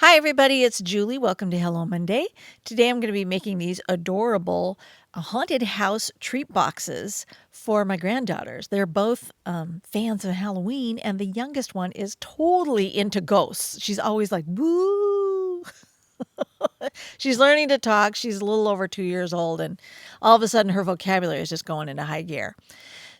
Hi, everybody. It's Julie. Welcome to Hello Monday. Today I'm going to be making these adorable haunted house treat boxes for my granddaughters. They're both fans of Halloween, and the youngest one is totally into ghosts. She's always like, boo. She's learning to talk. She's a little over 2 years old, and all of a sudden her vocabulary is just going into high gear.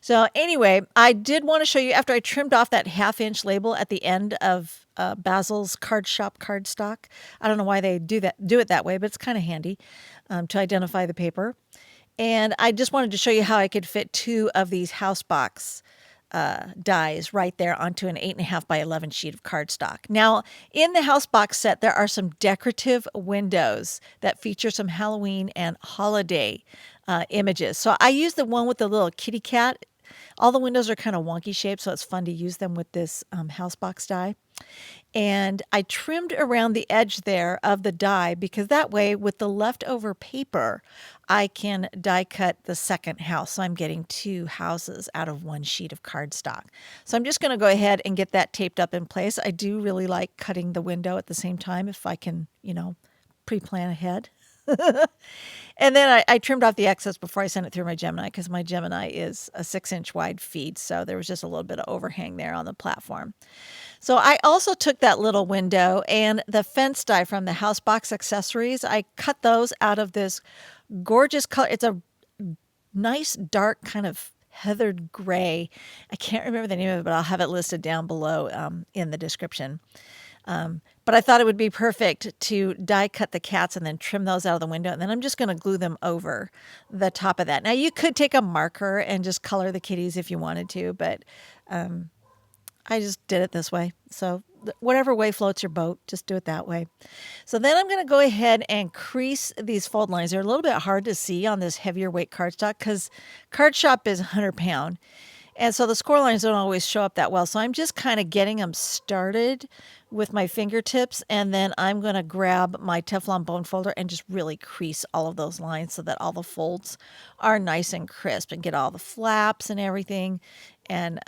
So anyway, I did want to show you after I trimmed off that half-inch label at the end of Basil's Card Shop cardstock. I don't know why they do it that way, but it's kind of handy to identify the paper. And I just wanted to show you how I could fit two of these house box dies right there onto an 8.5 by 11 sheet of cardstock. Now, in the house box set, there are some decorative windows that feature some Halloween and holiday images. So I use the one with the little kitty cat. All the windows are kind of wonky shaped, so it's fun to use them with this house box die. And I trimmed around the edge there of the die because that way, with the leftover paper, I can die cut the second house. So I'm getting two houses out of one sheet of cardstock. So I'm just going to go ahead and get that taped up in place. I do really like cutting the window at the same time if I can, pre-plan ahead. And then I trimmed off the excess before I sent it through my Gemini because my Gemini is a 6-inch wide feed. So there was just a little bit of overhang there on the platform. So I also took that little window and the fence die from the house box accessories. I cut those out of this gorgeous color. It's a nice dark kind of heathered gray. I can't remember the name of it, but I'll have it listed down below in the description. But I thought it would be perfect to die cut the cats and then trim those out of the window. And then I'm just going to glue them over the top of that. Now, you could take a marker and just color the kitties if you wanted to, but I just did it this way. So whatever way floats your boat, just do it that way. So then I'm going to go ahead and crease these fold lines. They're a little bit hard to see on this heavier weight cardstock because Card Shop is 100-pound. And so the score lines don't always show up that well. So I'm just kind of getting them started with my fingertips. And then I'm going to grab my Teflon bone folder and just really crease all of those lines so that all the folds are nice and crisp and get all the flaps and everything. And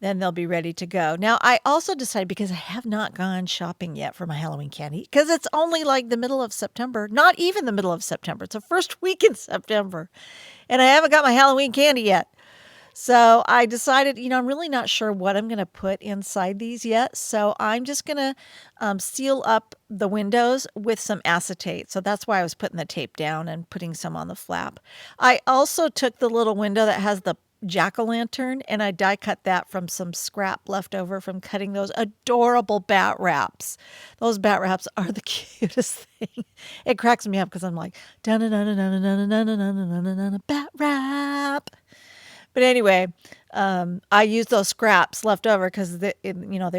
then they'll be ready to go. Now, I also decided, because I have not gone shopping yet for my Halloween candy, because it's only like the middle of September, not even the middle of September. It's the first week in September. And I haven't got my Halloween candy yet. So I decided, I'm really not sure what I'm going to put inside these yet. So I'm just going to seal up the windows with some acetate. So that's why I was putting the tape down and putting some on the flap. I also took the little window that has the jack-o'-lantern and I die cut that from some scrap left over from cutting those adorable bat wraps. Those bat wraps are the cutest thing. It cracks me up because I'm like, bat wrap. But anyway, I used those scraps left over because they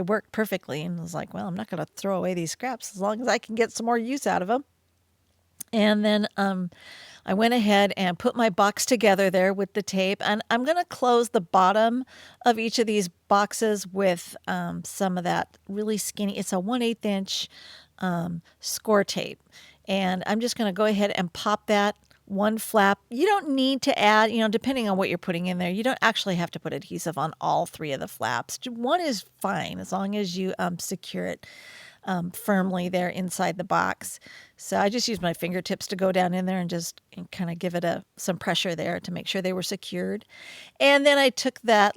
worked perfectly. And I was like, well, I'm not going to throw away these scraps as long as I can get some more use out of them. And then I went ahead and put my box together there with the tape. And I'm going to close the bottom of each of these boxes with some of that really skinny, it's a 1/8 inch score tape. And I'm just going to go ahead and pop that one flap. You don't need to add, depending on what you're putting in there, you don't actually have to put adhesive on all three of the flaps. One is fine as long as you secure it firmly there inside the box. So I just used my fingertips to go down in there and just kind of give it some pressure there to make sure they were secured. And then I took that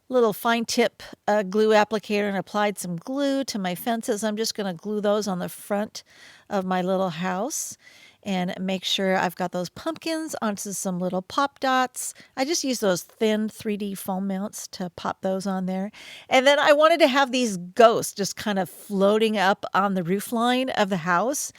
little fine tip glue applicator and applied some glue to my fences. I'm just going to glue those on the front of my little house and make sure I've got those pumpkins onto some little pop dots. I just use those thin 3D foam mounts to pop those on there. And then I wanted to have these ghosts just kind of floating up on the roof line of the house.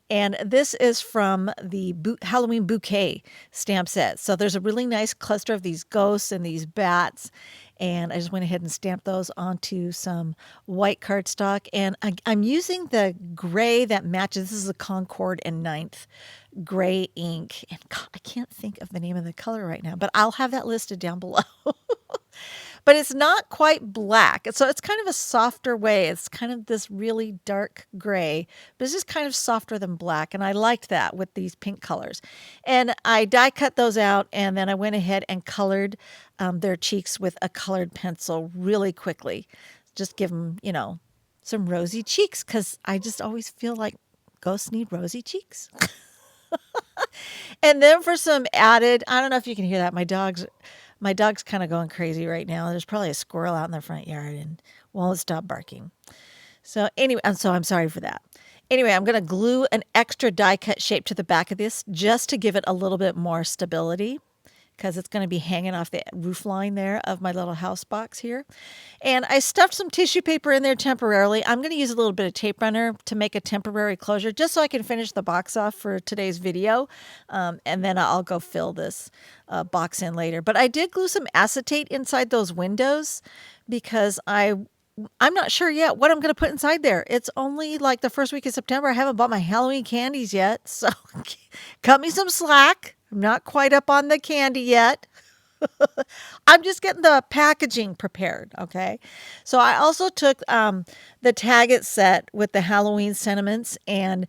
And this is from the Halloween bouquet stamp set. So there's a really nice cluster of these ghosts and these bats. And I just went ahead and stamped those onto some white cardstock. And I'm using the gray that matches. This is a Concord and Ninth gray ink. And I can't think of the name of the color right now, but I'll have that listed down below. But it's not quite black. So it's kind of a softer way. It's kind of this really dark gray, but it's just kind of softer than black. And I liked that with these pink colors. And I die cut those out. And then I went ahead and colored their cheeks with a colored pencil really quickly. Just give them, some rosy cheeks because I just always feel like ghosts need rosy cheeks. And then for some added, I don't know if you can hear that. My dog's kind of going crazy right now. There's probably a squirrel out in the front yard and won't stop barking. So anyway, I'm sorry for that. Anyway, I'm going to glue an extra die cut shape to the back of this just to give it a little bit more stability because it's going to be hanging off the roof line there of my little house box here. And I stuffed some tissue paper in there temporarily. I'm going to use a little bit of tape runner to make a temporary closure just so I can finish the box off for today's video. And then I'll go fill this box in later. But I did glue some acetate inside those windows because I'm not sure yet what I'm going to put inside there. It's only like the first week of September. I haven't bought my Halloween candies yet. So cut me some slack. I'm not quite up on the candy yet. I'm just getting the packaging prepared. Okay. So I also took the Tag It set with the Halloween sentiments and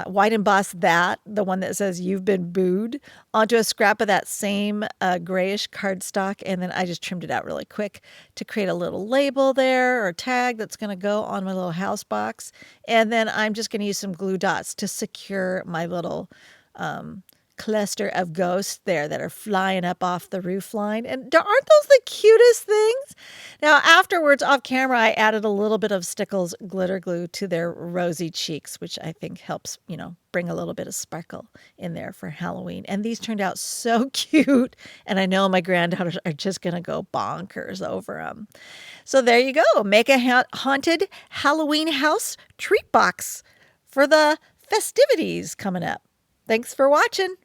white embossed that, the one that says "You've been booed," onto a scrap of that same grayish cardstock. And then I just trimmed it out really quick to create a little label there or tag that's going to go on my little house box. And then I'm just going to use some glue dots to secure my little cluster of ghosts there that are flying up off the roof line. And aren't those the cutest things? Now, afterwards, off camera, I added a little bit of Stickles glitter glue to their rosy cheeks, which I think helps, bring a little bit of sparkle in there for Halloween. And these turned out so cute. And I know my granddaughters are just going to go bonkers over them. So there you go. Make a haunted Halloween house treat box for the festivities coming up. Thanks for watching.